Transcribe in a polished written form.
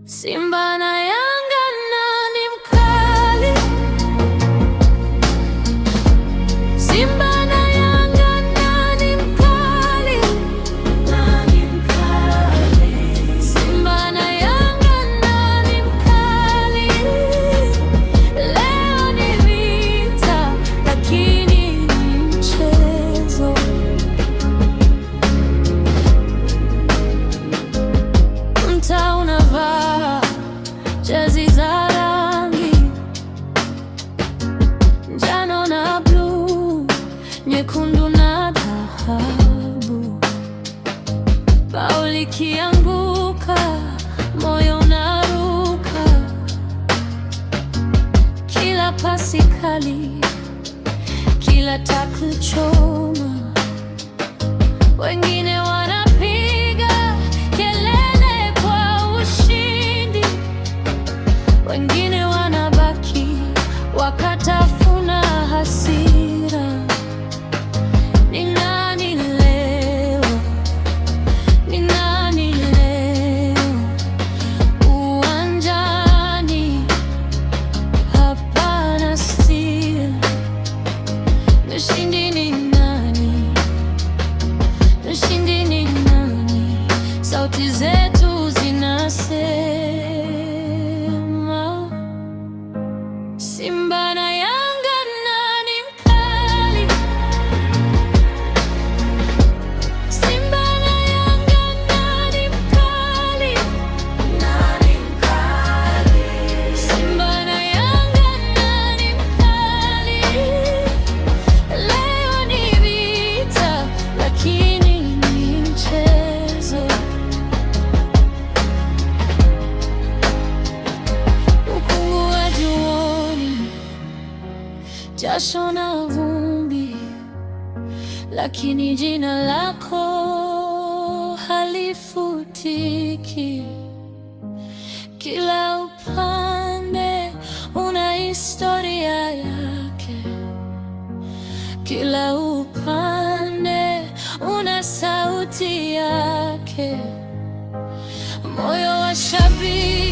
Simba na Yanga, nani mkali? Simba na Yanga, nani mkali? Nani mkali? Simba na Yanga, nani mkali? Leo ni vita, lakini ni mchezo. Mtaa unavaa jezi za rangi njano na bluu, nyekundu na dhahabu. Bao likianguka, moyo unaruka. Kila pasi kali, kila tackle choma. Wengine wanapiga kelele kwa ushindi, wengine wanabaki wakatafuna hasira. Ni nani leo? Ni nani leo? Uwanjani hapana siri. Mshindi ni nani? Mshindi ni nani? Sauti zetu zinasema Simba na Yanga, nani mkali? Simba na Yanga, nani mkali? Nani mkali? Simba na Yanga, nani mkali? Leo ni vita, lakini ni mchezo. Ukungu wa juani, jasho na vumbi, lakini jina lako halifutiki. Kila upande una historia yake, kila upande una sauti yake. Moyo wa shabiki